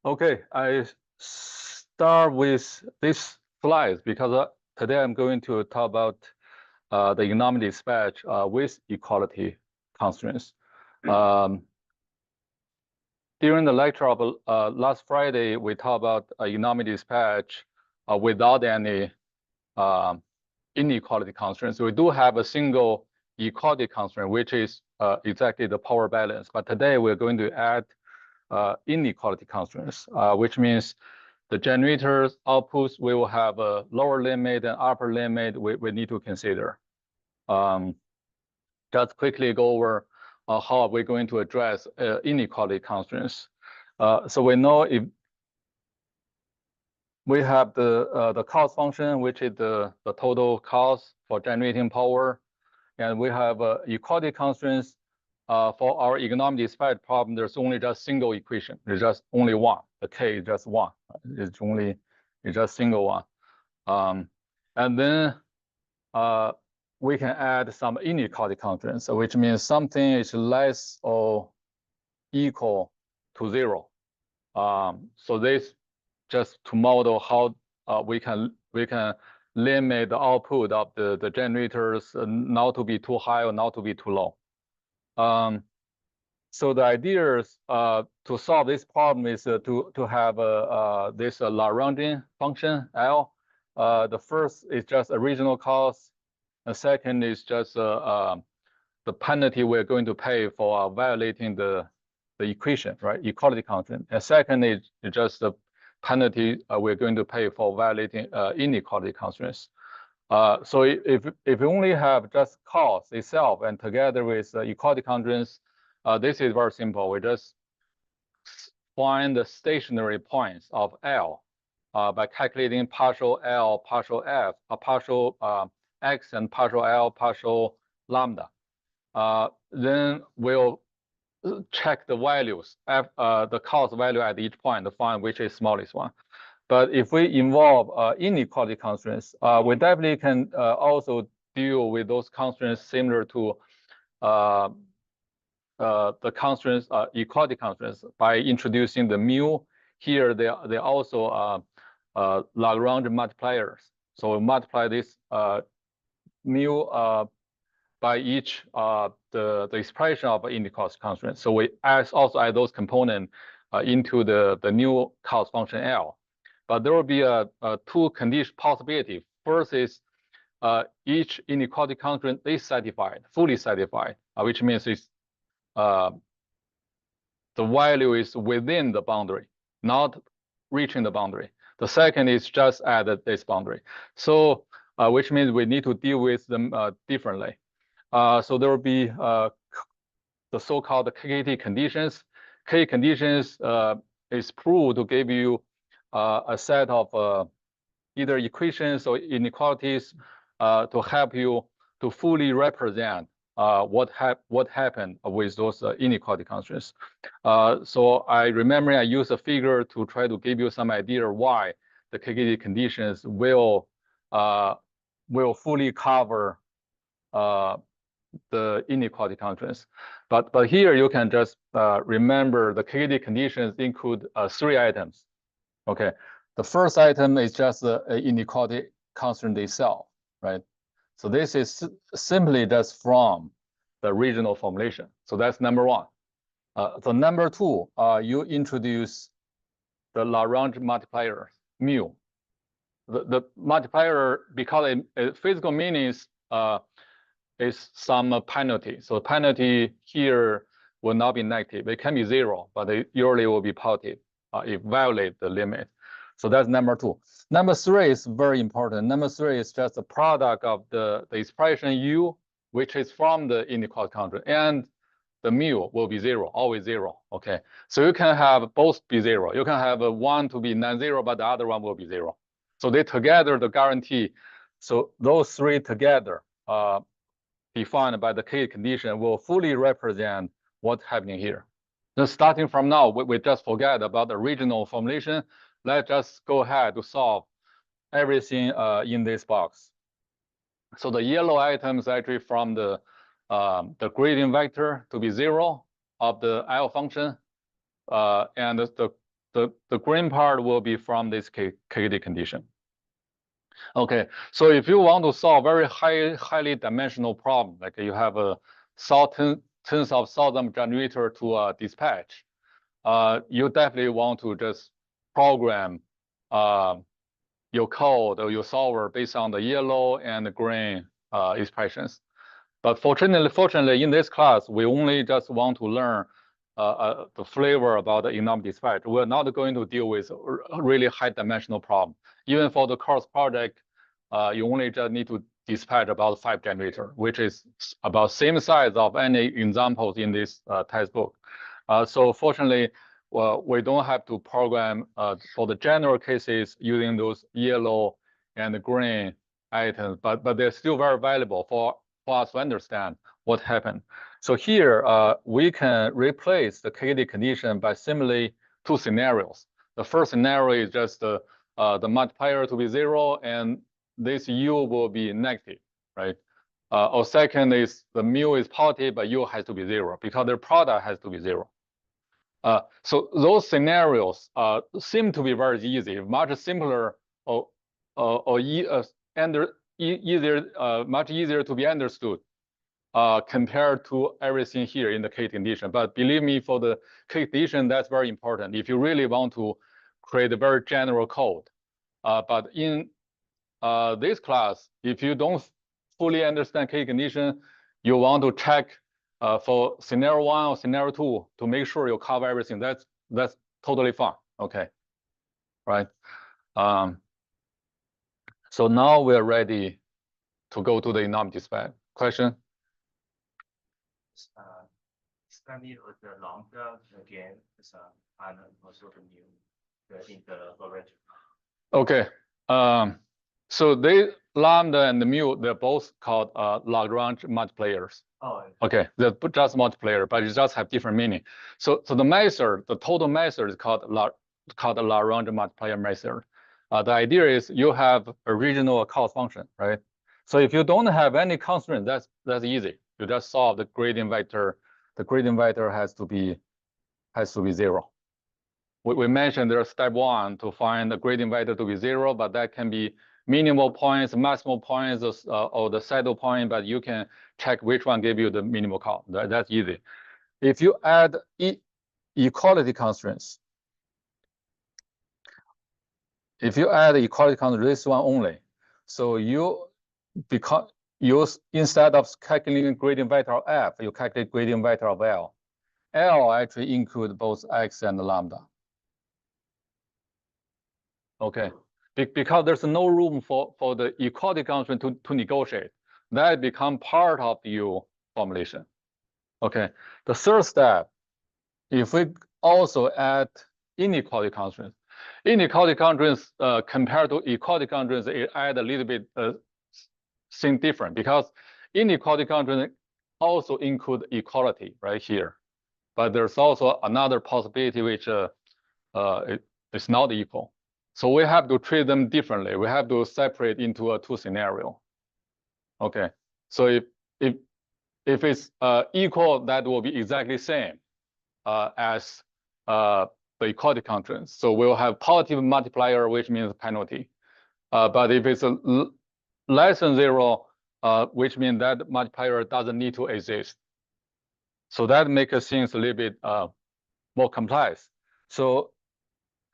Okay, I start with this slides because today I'm going to talk about the economic dispatch with equality constraints. During the lecture of last Friday, we talked about economic dispatch without any inequality constraints. We do have a single equality constraint, which is exactly the power balance. But today we're going to add inequality constraints, which means the generator's outputs will have a lower limit and upper limit we need to consider. Just quickly go over how we're going to address inequality constraints. So we know if we have the cost function, which is the total cost for generating power, and we have equality constraints. For our economic dispatch problem, there's only just single equation. There's just only one. The k is just one. It's just single one. And then we can add some inequality constraints, which means something is less or equal to 0. So this just to model how we can limit the output of the generators not to be too high or not to be too low. So the idea is to solve this problem is to have this Lagrangian function L. The first is just original cost. The second is just the penalty we're going to pay for violating the equation, right? Equality constraint. And second is just the penalty we're going to pay for violating inequality constraints. So if we only have just cost itself and together with equality constraints, this is very simple. We just find the stationary points of L by calculating partial L, partial F, partial X, and partial L, partial lambda. Then we'll check the values, the cost value at each point to find which is smallest one. But if we involve inequality constraints, we definitely can also deal with those constraints similar to the constraints, equality constraints, by introducing the mu. Here, they also Lagrange multipliers. So we multiply this mu by each the expression of inequality constraint. So we also add those components into the new cost function L. But there will be two condition possibility. First is each inequality constraint is satisfied, fully satisfied, which means it's the value is within the boundary, not reaching the boundary. The second is just at this boundary. So which means we need to deal with them differently. So there will be the so-called KKT conditions. K conditions is proved to give you a set of either equations or inequalities to help you to fully represent what happened with those inequality constraints. So I remember I used a figure to try to give you some idea why the KKT conditions will fully cover the inequality constraints. But here you can just remember the KKT conditions include 3 items. Okay, the first item is just the inequality constraint itself, right? So this is simply just from the original formulation. So that's number one. So number two, you introduce the Lagrange multiplier mu. The multiplier, because physical meanings is some penalty. So penalty here will not be negative. It can be 0, but it usually will be positive if violate the limit. So that's number two. Number three is very important. Number three is just the product of the expression u, which is from the inequality constraint, and the mu will be 0, always 0. Okay, so you can have both be 0. You can have one to be non-zero, but the other one will be 0. So they together the guarantee. So those three together, defined by the K condition, will fully represent what's happening here. Then starting from now, we just forget about the original formulation. Let's just go ahead to solve everything in this box. So the yellow item is actually from the gradient vector to be 0 of the L function, and the the green part will be from this KKT condition. Okay, so if you want to solve very highly dimensional problem, like you have a tens of thousand generator to dispatch, you definitely want to just program your code or your solver based on the yellow and the green expressions. But fortunately, in this class, we only just want to learn the flavor about the enormous dispatch. We're not going to deal with a really high dimensional problem. Even for the course project, you only just need to dispatch about 5 generators, which is about same size of any examples in this textbook. So fortunately, we don't have to program for the general cases using those yellow and green items, but they're still very valuable for us to understand what happened. So here, we can replace the KKT condition by simply 2 scenarios. The first scenario is just the multiplier to be 0, and this u will be negative, right? Or second is the mu is positive, but u has to be 0 because their product has to be 0. So those scenarios seem to be very easy, much simpler or much easier to be understood compared to everything here in the K condition. But believe me, for the K condition, that's very important if you really want to create a very general code. But in this class, if you don't fully understand K condition, you want to check for scenario 1 or scenario 2 to make sure you cover everything. That's totally fine. Okay, right? So now we're ready to go to the enormous dispatch. Question? Study of the lambda again and also the mu in the origin. Okay. So lambda and the mu, they're both called Lagrange multipliers. Oh. Okay, they're just multiplier, but it just have different meaning. So the method, the total method is called Lagrange multiplier method. The idea is you have original cost function, right? So if you don't have any constraint, that's easy. You just solve the gradient vector. The gradient vector has to be 0. We mentioned there's step 1 to find the gradient vector to be 0, but that can be minimal points, maximal points, or the saddle point, but you can check which one give you the minimal cost. That's easy. If you add equality constraints, this one only, so instead of calculating gradient vector of f, you calculate gradient vector of L. L actually includes both x and lambda. Okay, because there's no room for the equality constraint to negotiate. That become part of your formulation. Okay, the third step, if we also add inequality constraints. Inequality constraints compared to equality constraints, it add a little bit thing different because inequality constraints also include equality right here. But there's also another possibility which is not equal. So we have to treat them differently. We have to separate into 2 scenarios. Okay, so if it's equal, that will be exactly same as the equality constraints. So we'll have positive multiplier, which means penalty. But if it's less than 0, which means that multiplier doesn't need to exist. So that makes things a little bit more complex. So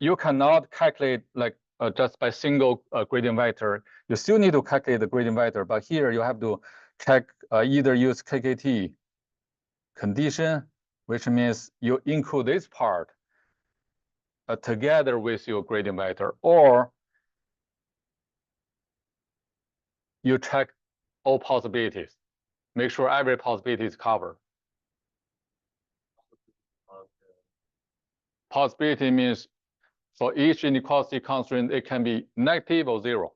you cannot calculate like just by single gradient vector. You still need to calculate the gradient vector, but here you have to check either use KKT condition, which means you include this part together with your gradient vector, or you check all possibilities, make sure every possibility is covered. Possibility means for each inequality constraint, it can be negative or 0.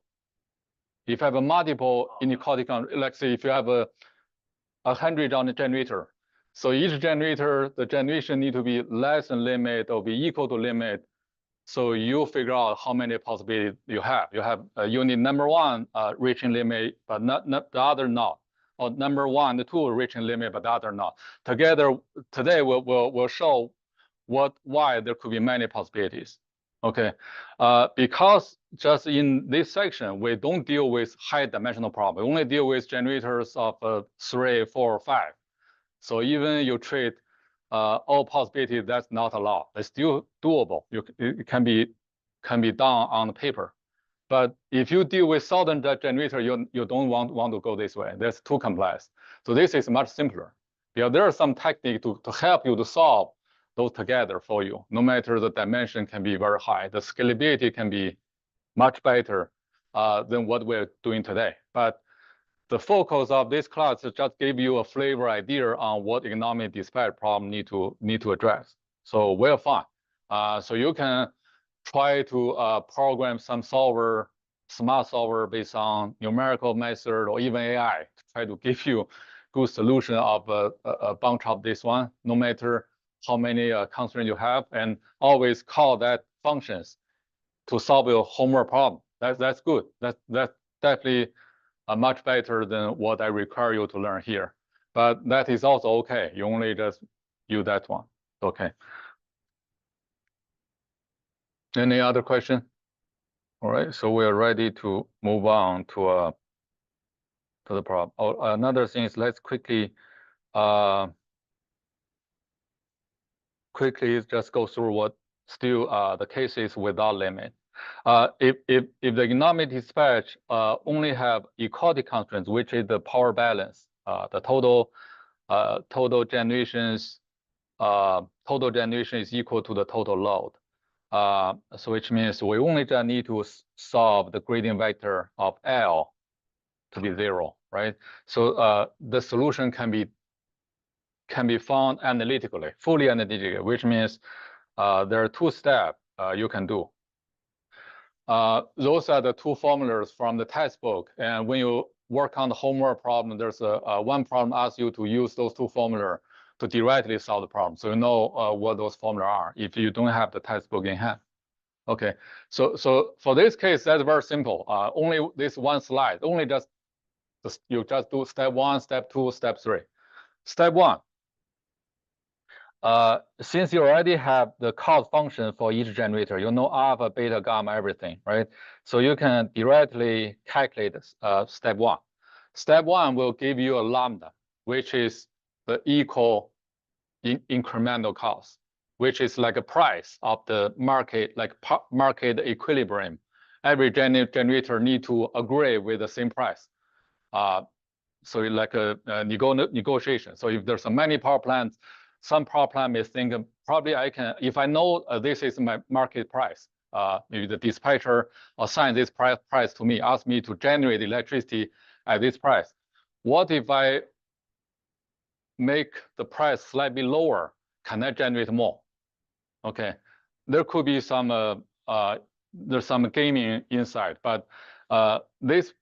If you have a multiple inequality constraint, let's say if you have 100 on the generator, so each generator, the generation need to be less than limit or be equal to limit. So you figure out how many possibilities you have. You have unit number 1 reaching limit, but not the other not. Or number 1, the 2 reaching limit, but the other not. Together today we'll show why there could be many possibilities. Okay, because just in this section, we don't deal with high dimensional problem. We only deal with generators of 3, 4, 5. So even you treat all possibilities, that's not allowed. It's still doable. It can be done on the paper. But if you deal with 1,000 generator, you don't want to go this way. That's too complex. So this is much simpler. Yeah, there are some technique to help you to solve those together for you. No matter the dimension can be very high, the scalability can be much better than what we're doing today. But the focus of this class is just give you a flavor idea on what economic dispatch problem need to address. So we're fine. So you can try to program some solver, smart solver based on numerical method or even AI to try to give you good solution of a bunch of this one, no matter how many constraints you have, and always call that functions to solve your homework problem. That's good. That's definitely much better than what I require you to learn here. But that is also okay. You only just use that one. Okay. Any other question? All right, so we are ready to move on to the problem. Oh, another thing is let's quickly just go through what still the cases without limit. If the economic dispatch only have equality constraints, which is the power balance, the total generation is equal to the total load. So which means we only just need to solve the gradient vector of L to be 0, right? So the solution can be found analytically, fully analytically, which means there are 2 steps you can do. Those are the 2 formulas from the textbook. And when you work on the homework problem, there's one problem asks you to use those 2 formulas to directly solve the problem. So you know what those formulas are if you don't have the textbook in hand. Okay, so for this case, that's very simple. Only this one slide, only just you just do step 1, step 2, step 3. Step 1, since you already have the cost function for each generator, you know alpha, beta, gamma, everything, right? So you can directly calculate step 1. Step 1 will give you a lambda, which is the equal incremental cost, which is like a price of the market, like market equilibrium. Every generator need to agree with the same price. So like a negotiation. So if there's many power plants, some power plant may think probably I can, if I know this is my market price, maybe the dispatcher assign this price to me, ask me to generate electricity at this price. What if I make the price slightly lower? Can I generate more? Okay, there could be some there's some gaming inside, but this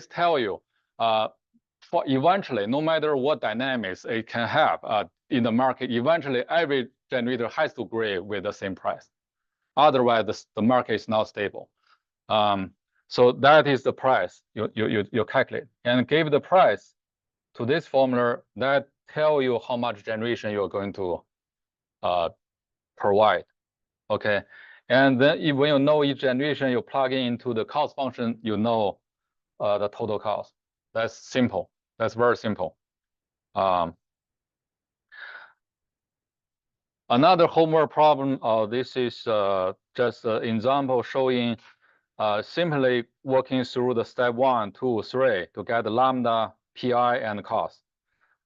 tell you for eventually, no matter what dynamics it can have in the market, eventually every generator has to agree with the same price. Otherwise, the market is not stable. So that is the price you calculate, and give the price to this formula that tell you how much generation you're going to provide. Okay, and then when you know each generation, you plug into the cost function, you know the total cost. That's simple. That's very simple. Another homework problem, this is just an example showing simply working through the step 1, 2, 3 to get the lambda, pi, and cost.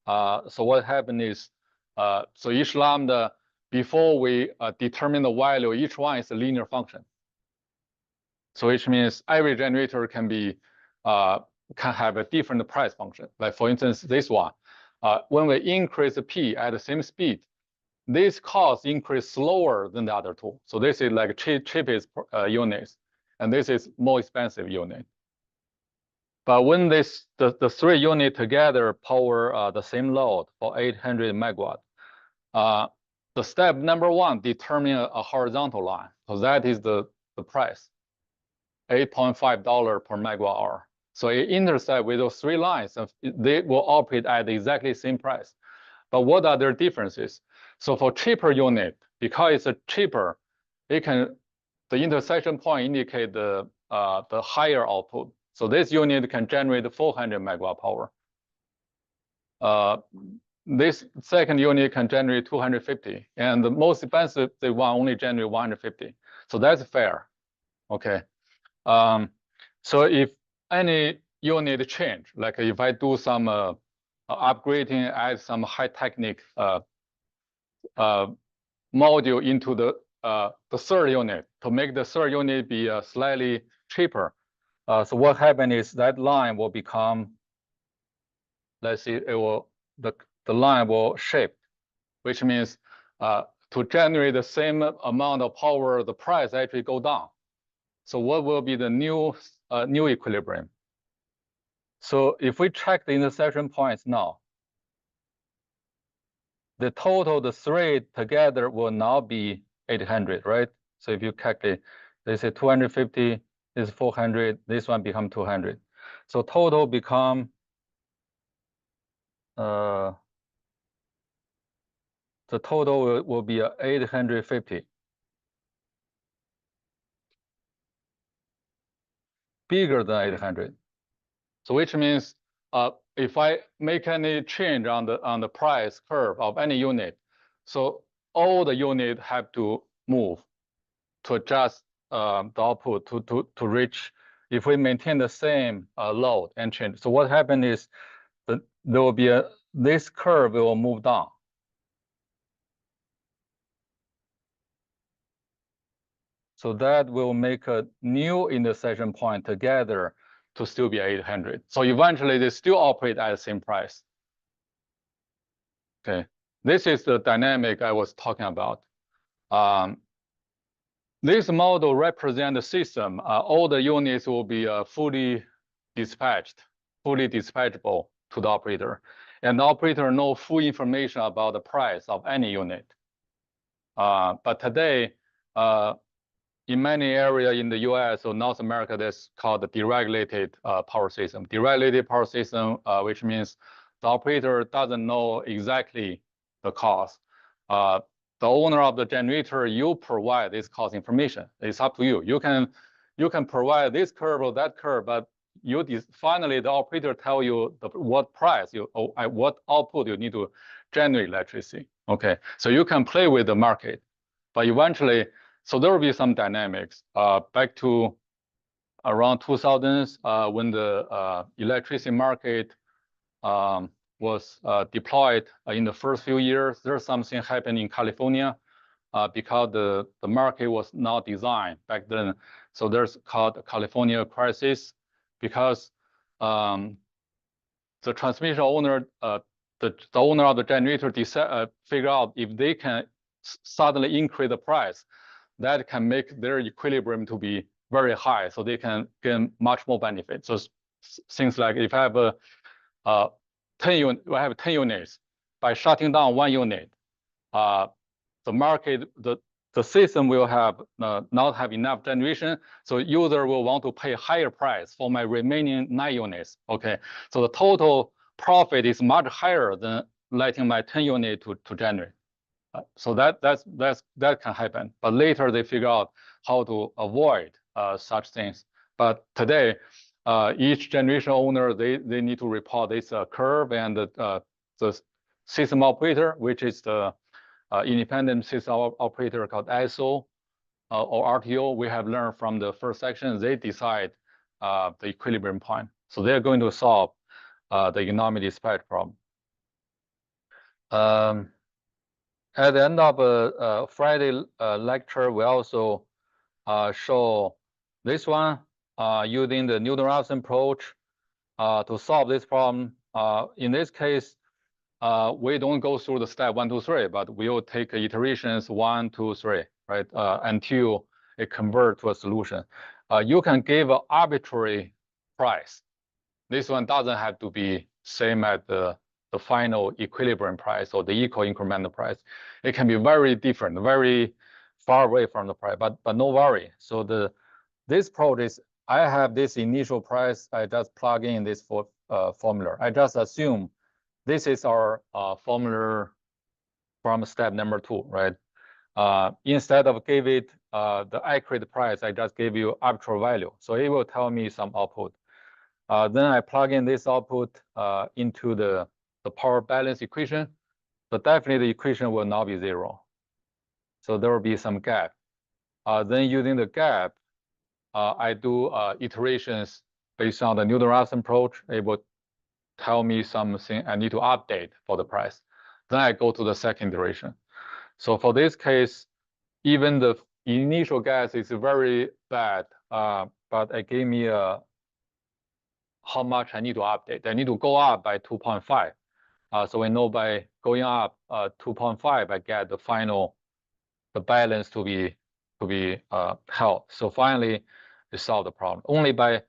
So what happened is, so each lambda, before we determine the value, each one is a linear function. So which means every generator can have a different price function. Like for instance, this one, when we increase the P at the same speed, this cost increase slower than the other 2. So this is like cheapest units, and this is more expensive unit. But when the 3 units together power the same load for 800 megawatt, the step number 1 determine a horizontal line. So that is the price, $8.5 per megawatt hour. So it intersect with those 3 lines, they will operate at exactly the same price. But what are their differences? So for cheaper unit, because it's cheaper, the intersection point indicate the higher output. So this unit can generate 400 megawatt power. This second unit can generate 250, and the most expensive one only generate 150. So that's fair. Okay. So if any unit change, like if I do some upgrading, add some high technique module into the third unit to make the third unit be slightly cheaper. So what happens is that line will become, let's see, the line will shift, which means to generate the same amount of power, the price actually go down. So what will be the new equilibrium? So if we check the intersection points now, the total, the three together will now be 800, right? So if you calculate, they say 250 is 400, this one become 200. So total become the total will be 850. Bigger than 800. So which means if I make any change on the price curve of any unit, so all the unit have to move to adjust the output to reach, if we maintain the same load and change. So what happened is that there will be this curve will move down. So that will make a new intersection point together to still be 800. So eventually they still operate at the same price. Okay, this is the dynamic I was talking about. This model represents the system. All the units will be fully dispatchable to the operator. And the operator knows full information about the price of any unit. But today, in many areas in the US or North America, that's called the deregulated power system. Deregulated power system, which means the operator doesn't know exactly the cost. The owner of the generator, you provide this cost information. It's up to you. You can provide this curve or that curve, but finally the operator tell you what price what output you need to generate electricity. Okay, so you can play with the market, but eventually, so there will be some dynamics. Back to around 2000s, when the electricity market was deployed in the first few years, there's something happened in California because the market was not designed back then. So there's called a California crisis because the transmission owner, the owner of the generator figure out if they can suddenly increase the price, that can make their equilibrium to be very high, so they can gain much more benefit. So things like if I have 10 units, by shutting down one unit, the market, the system will have not have enough generation, so user will want to pay higher price for my remaining 9 units. Okay, so the total profit is much higher than letting my 10 unit to generate. So that can happen, but later they figure out how to avoid such things. But today, each generation owner they need to report this curve, and the system operator, which is the independent system operator called ISO or RTO, we have learned from the first section, they decide the equilibrium point. So they're going to solve the economic dispatch problem. At the end of Friday lecture, we also show this one using the Newton-Raphson approach to solve this problem. In this case, we don't go through the step 1, 2, 3, but we will take iterations 1, 2, 3, right, until it converts to a solution. You can give an arbitrary price. This one doesn't have to be same as the final equilibrium price or the equal incremental price. It can be very different, very far away from the price, but no worry. So this approach is, I have this initial price, I just plug in this formula. I just assume this is our formula from step number 2, right? Instead of give it the accurate price, I just gave you arbitrary value. So it will tell me some output. Then I plug in this output into the power balance equation. But definitely the equation will not be 0. So there will be some gap. Then using the gap, I do iterations based on the Newton-Raphson approach. It will tell me something I need to update for the price. Then I go to the second iteration. So for this case, even the initial guess is very bad, but it gave me how much I need to update. I need to go up by 2.5. So we know by going up 2.5, I get the balance to be held. So finally, we solve the problem. Only by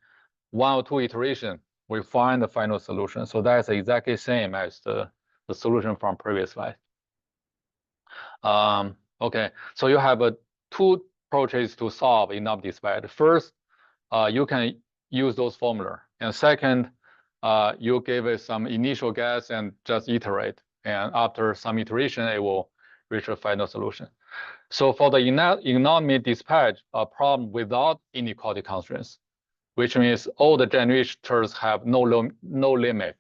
1 or 2 iterations, we find the final solution. So that's exactly same as the solution from previous slide. Okay, so you have 2 approaches to solve in OptiSpec. First, you can use those formula. And second, you give it some initial guess and just iterate. And after some iteration, it will reach a final solution. So for the economy dispatch, a problem without inequality constraints, which means all the generators have no limit.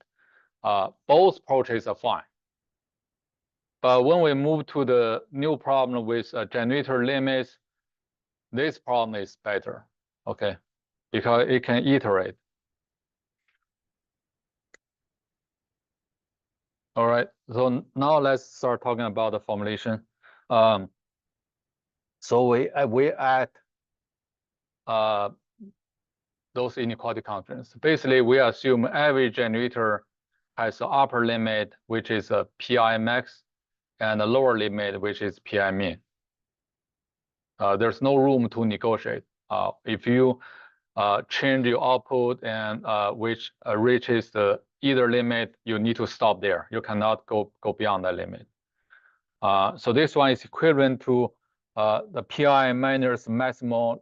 Both approaches are fine. But when we move to the new problem with generator limits, this problem is better, okay? Because it can iterate. All right, so now let's start talking about the formulation. So we add those inequality constraints. Basically, we assume every generator has an upper limit, which is a PI max, and a lower limit, which is PI min. There's no room to negotiate. If you change your output and which reaches the either limit, you need to stop there. You cannot go beyond that limit. So this one is equivalent to the PI minus maximum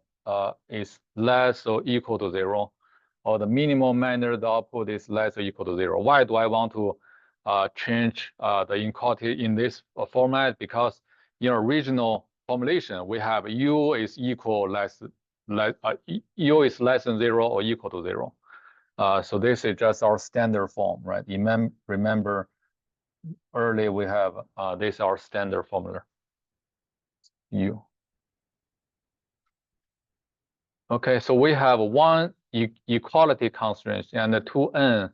is less or equal to 0, or the minimum minus the output is less or equal to 0. Why do I want to change the inequality in this format? Because in original formulation, we have U is equal U is less than 0 or equal to 0. So this is just our standard form, right? Remember earlier we have this is our standard formula, U. Okay, so we have 1 equality constraint and 2 n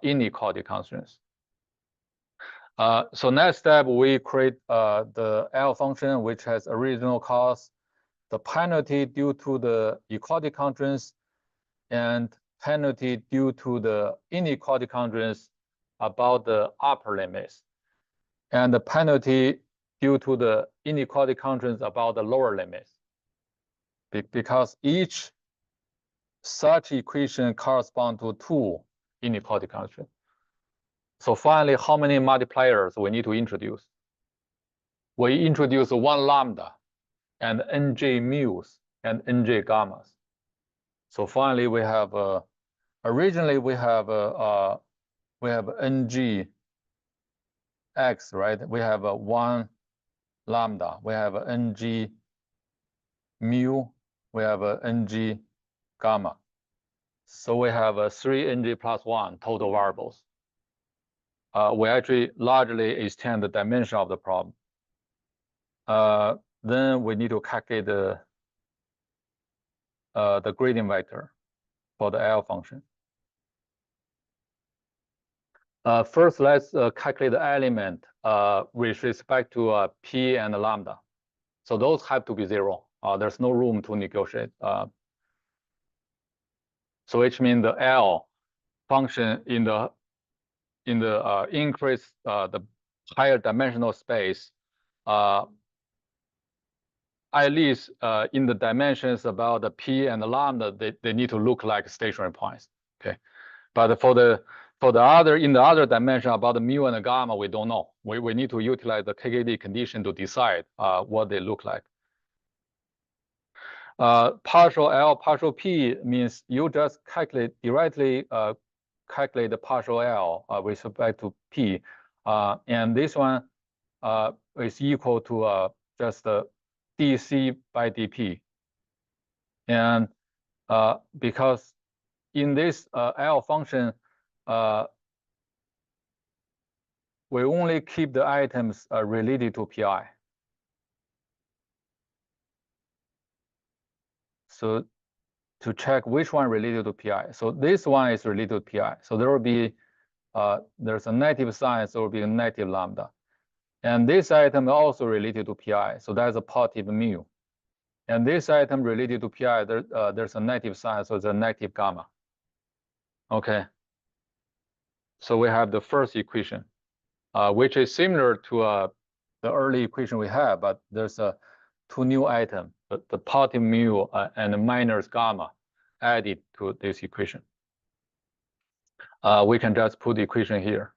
inequality constraints. So next step, we create the L function, which has original cost, the penalty due to the equality constraints, and penalty due to the inequality constraints about the upper limits, and the penalty due to the inequality constraints about the lower limits. Because each such equation corresponds to 2 inequality constraints. So finally, how many multipliers we need to introduce? We introduce 1 lambda and nj mu's and nj gammas. So finally, we have originally we have ng x, right? We have 1 lambda. We have ng mu. We have ng gamma. So we have 3 ng plus 1 total variables. We actually largely extend the dimension of the problem. Then we need to calculate the gradient vector for the L function. First, let's calculate the element with respect to p and lambda. So those have to be 0. There's no room to negotiate. So which means the L function in the increase the higher dimensional space, at least in the dimensions about the p and the lambda, they need to look like stationary points. Okay, but for the other in the other dimension about the mu and the gamma, we don't know. We need to utilize the KKT condition to decide what they look like. Partial L, partial P means you just directly calculate the partial L with respect to P. And this one, is equal to just dc by dp. And because in this L function, we only keep the items related to pi. So to check which one related to pi. So this one is related to pi. So there will be, there's a negative sign, so there will be a negative lambda. And this item also related to pi, so that's a positive mu. And this item related to pi, there's a negative sign, so it's a negative gamma. Okay. So we have the first equation, which is similar to the early equation we had, but there's two new items, the positive mu and the minus gamma added to this equation. We can just put the equation here.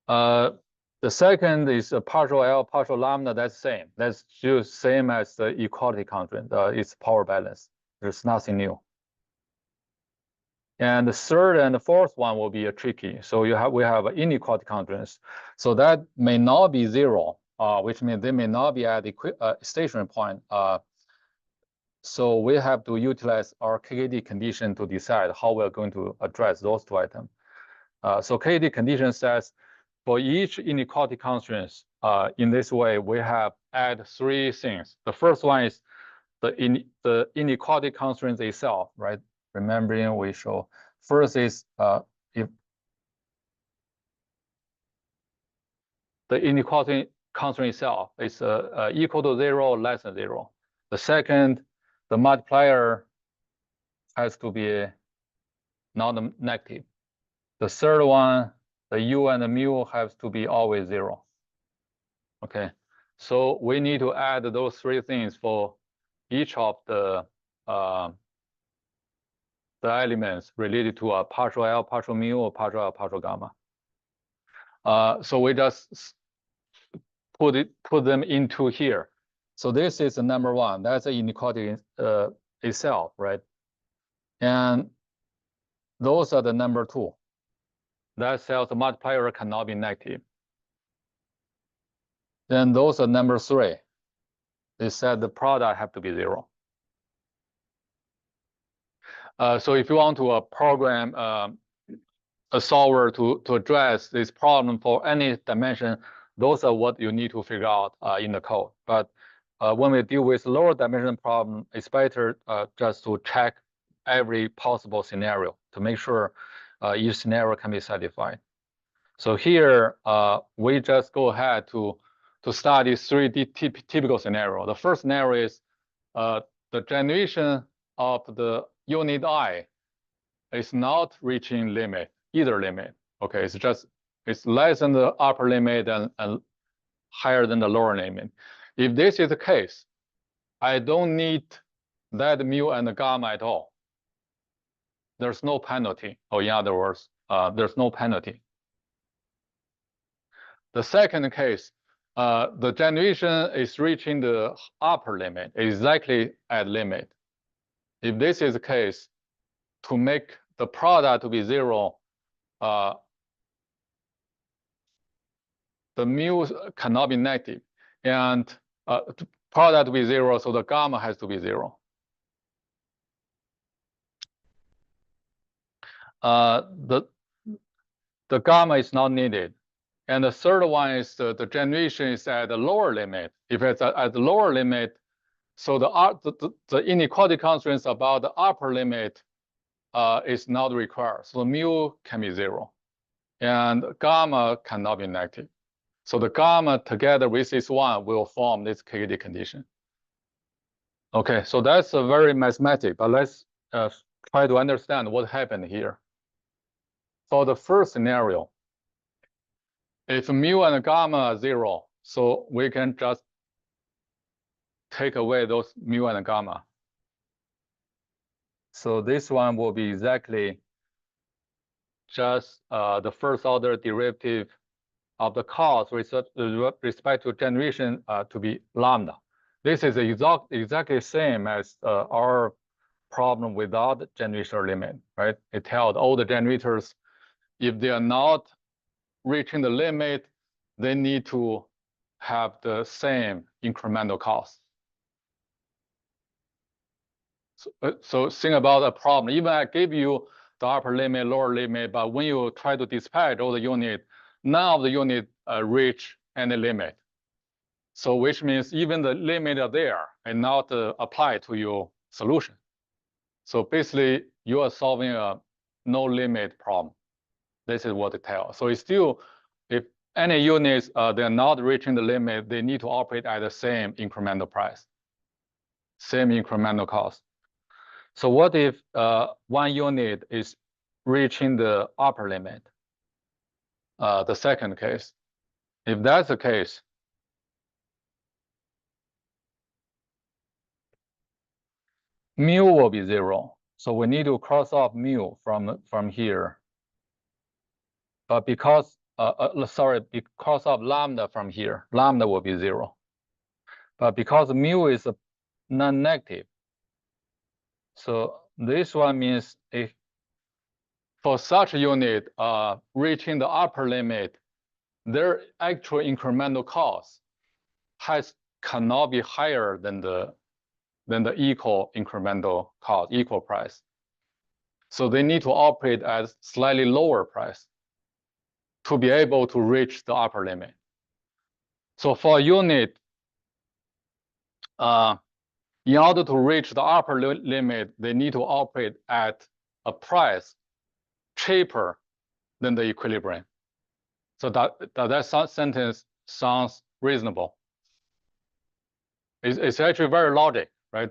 The second is a partial L, partial lambda, that's same. That's just same as the equality constraint. It's power balance. There's nothing new. And the third and the fourth one will be tricky. So we have inequality constraints. So that may not be zero, which means they may not be at the stationary point. So we have to utilize our KKT condition to decide how we're going to address those two items. So KKT condition says for each inequality constraints, in this way, we have add three things. The first one is the inequality constraints itself, right? Remembering we show first is if the inequality constraint itself is equal to 0 or less than 0. The second, the multiplier has to be non-negative. The third one, the u and the mu has to be always 0. Okay, so we need to add those three things for each of the elements related to a partial L, partial mu, or partial L, partial gamma. So we just put them into here. So this is the number one. That's the inequality itself, right? And those are the number two. That tells the multiplier cannot be negative. Then those are number three. They said the product have to be 0. So if you want to program a solver to address this problem for any dimension, those are what you need to figure out in the code. But when we deal with lower dimension problem, it's better just to check every possible scenario to make sure each scenario can be satisfied. So here, we just go ahead to study three typical scenarios. The first scenario is the generation of the unit I is not reaching limit, either limit. Okay, it's less than the upper limit and higher than the lower limit. If this is the case, I don't need that mu and the gamma at all. There's no penalty, or in other words, there's no penalty. The second case, the generation is reaching the upper limit, exactly at limit. If this is the case, to make the product to be 0, the mu cannot be negative, and product to be 0, so the gamma has to be 0. The gamma is not needed. And the third one is the generation is at the lower limit. If it's at the lower limit, so the inequality constraints about the upper limit is not required. So the mu can be 0. And gamma cannot be negative. So the gamma together with this one will form this KKT condition. Okay, so that's a very mathematic, but let's try to understand what happened here. For the first scenario, if mu and gamma are 0, so we can just take away those mu and gamma. So this one will be exactly just the first order derivative of the cos with respect to generation to be lambda. This is exactly same as our problem without generation limit, right? It tells all the generators if they are not reaching the limit, they need to have the same incremental cost. So think about a problem. Even I give you the upper limit, lower limit, but when you try to dispatch all the unit, none of the unit reach any limit. So which means even the limit are there and not applied to your solution. So basically, you are solving a no limit problem. This is what it tells. So it's still, if any units they're not reaching the limit, they need to operate at the same incremental price, same incremental cost. So what if one unit is reaching the upper limit? The second case. If that's the case, mu will be 0. So we need to cross off mu from here. But because, because of lambda from here, lambda will be 0. But because mu is a non-negative, so this one means if for such a unit reaching the upper limit, their actual incremental cost cannot be higher than the equal incremental cost, equal price. So they need to operate at slightly lower price to be able to reach the upper limit. So for a unit, in order to reach the upper limit, they need to operate at a price cheaper than the equilibrium. So that sentence sounds reasonable. It's actually very logic, right?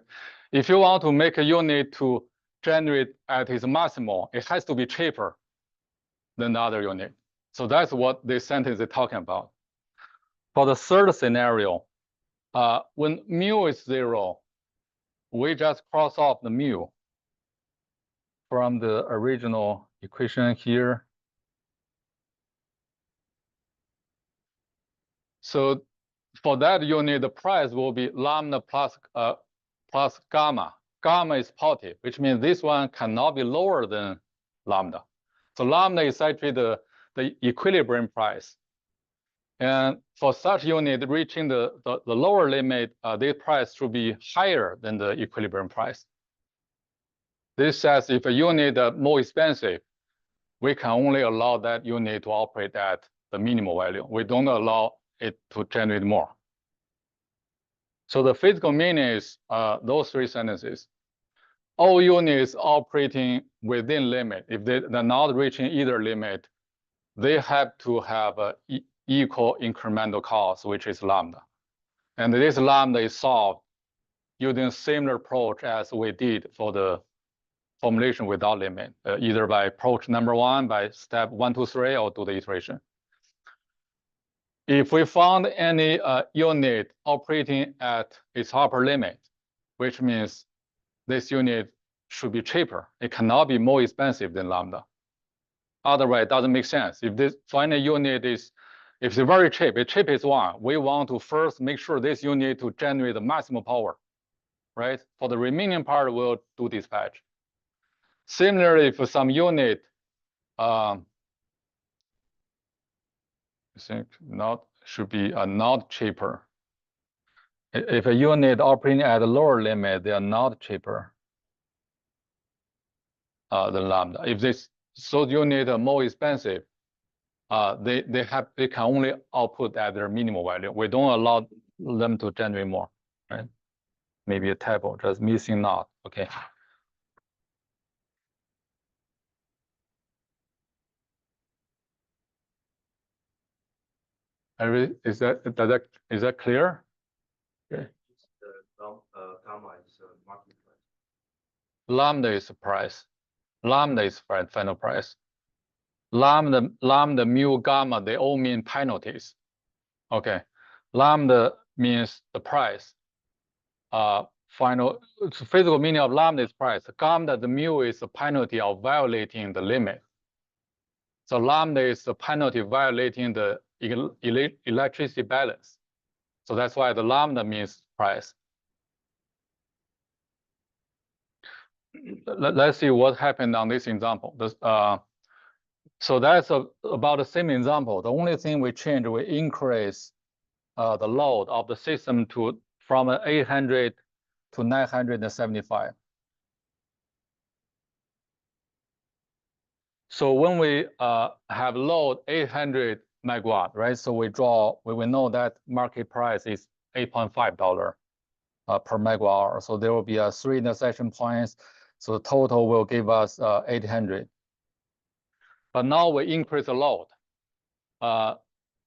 If you want to make a unit to generate at its maximal, it has to be cheaper than the other unit. So that's what this sentence is talking about. For the third scenario, when mu is 0, we just cross off the mu from the original equation here. So for that unit, the price will be lambda plus gamma. Gamma is positive, which means this one cannot be lower than lambda. So lambda is actually the equilibrium price. And for such unit reaching the lower limit, this price should be higher than the equilibrium price. This says if a unit is more expensive, we can only allow that unit to operate at the minimal value. We don't allow it to generate more. So the physical meaning is those three sentences. All units operating within limit, if they're not reaching either limit, they have to have an equal incremental cost, which is lambda. And this lambda is solved using a similar approach as we did for the formulation without limit, either by approach number 1, by step 1, 2, 3, or do the iteration. If we found any unit operating at its upper limit, which means this unit should be cheaper. It cannot be more expensive than lambda. Otherwise, it doesn't make sense. If this final unit is, if it's very cheap, the cheapest one, we want to first make sure this unit to generate the maximum power, right? For the remaining part, we'll do dispatch. Similarly, for some unit, I think should be not cheaper. If a unit operating at a lower limit, they are not cheaper than lambda. If this unit are more expensive, they can only output at their minimal value. We don't allow them to generate more, right? Maybe a typo, just missing not. Okay. Is that clear? Okay. Gamma is market price. Lambda is the price. Lambda is final price. Lambda, mu, gamma, they all mean penalties. Okay. Lambda means the price. Physical meaning of lambda is price. Gamma, the mu is the penalty of violating the limit. So lambda is the penalty violating the electricity balance. So that's why the lambda means price. Let's see what happened on this example. So that's about the same example. The only thing we change, we increase the load of the system from 800 to 975. So when we have load 800 megawatt, right? So we will know that market price is $8.5 per megawatt hour. So there will be 3 intersection points. So the total will give us 800. But now we increase the load.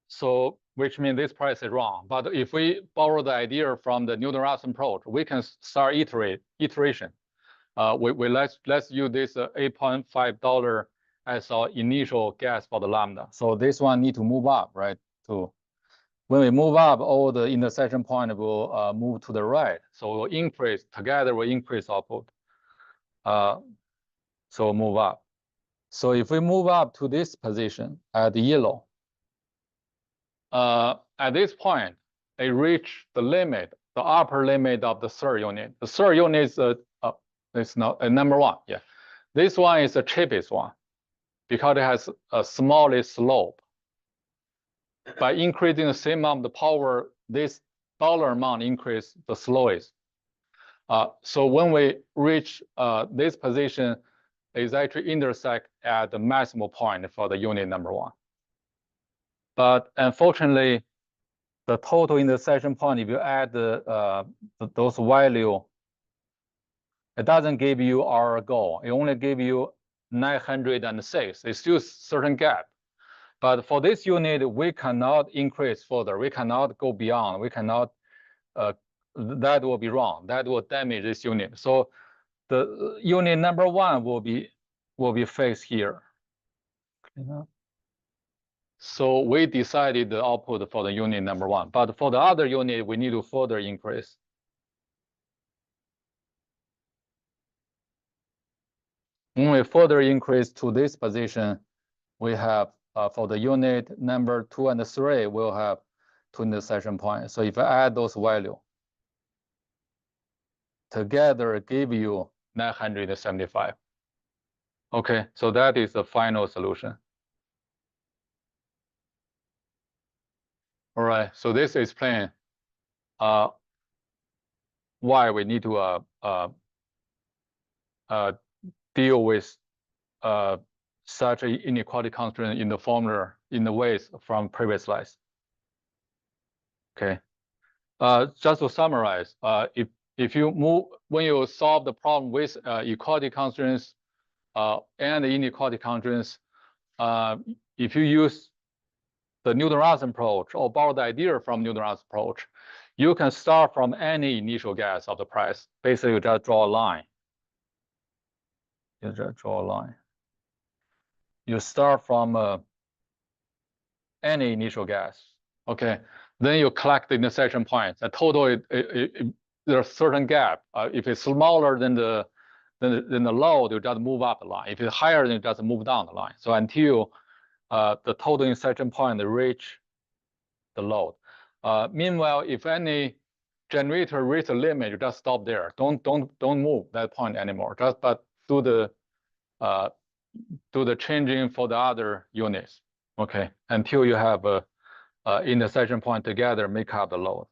So which means this price is wrong. But if we borrow the idea from the Newton-Raphson approach, we can start iteration. Let's use this $8.5 as our initial guess for the lambda. So this one need to move up, right? When we move up, all the intersection point will move to the right. So we'll increase together. We increase output. So move up. So if we move up to this position at yellow, at this point, it reached the limit, the upper limit of the third unit. The third unit is not number one. Yeah, this one is the cheapest one because it has a smallest slope. By increasing the same amount of the power, this dollar amount increase the slowest. So when we reach this position, is actually intersect at the maximal point for the unit number one. But unfortunately, the total intersection point, if you add those value, it doesn't give you our goal. It only give you 906. It's still certain gap. But for this unit, we cannot increase further. We cannot go beyond. We cannot, that will be wrong. That will damage this unit. So the unit number one will be fixed here. Okay. So we decided the output for the unit number one. But for the other unit, we need to further increase. When we further increase to this position, we have for the unit number 2 and 3, we'll have 2 intersection points. So if I add those values together, give you 975. Okay, so that is the final solution. All right, so this explains why we need to deal with such an inequality constraint in the formula in the ways from previous slides. Okay, just to summarize, if you move when you solve the problem with equality constraints and the inequality constraints, if you use the Newton-Raphson approach or borrow the idea from Newton-Raphson approach, you can start from any initial guess of the price. Basically, you just draw a line. You just draw a line. You start from any initial guess. Okay, then you collect the intersection points. The total, there's a certain gap. If it's smaller than the load, you just move up the line. If it's higher, then you just move down the line. So until the total intersection point reach the load. Meanwhile, if any generator reach the limit, you just stop there. Don't move that point anymore. Just but do the changing for the other units. Okay, until you have a intersection point together, make up the load.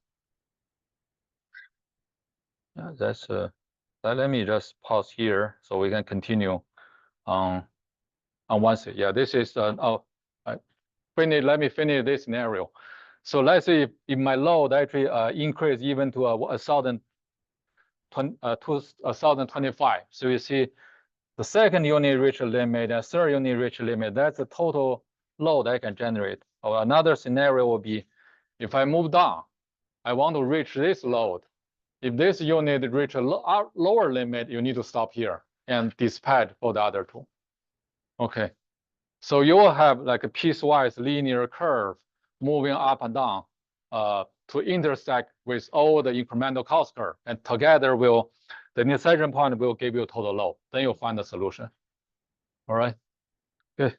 Yeah, that's let me just pause here so we can continue on one side. Yeah, this is let me finish this scenario. So let's say if my load actually increase even to 1025. So you see the second unit reach a limit, and third unit reach a limit. That's the total load I can generate. Or another scenario will be if I move down, I want to reach this load. If this unit reach a lower limit, you need to stop here and dispatch for the other two. Okay, so you will have like a piecewise linear curve moving up and down to intersect with all the incremental cost curve, and together the intersection point will give you total load. Then you'll find the solution. All right, good.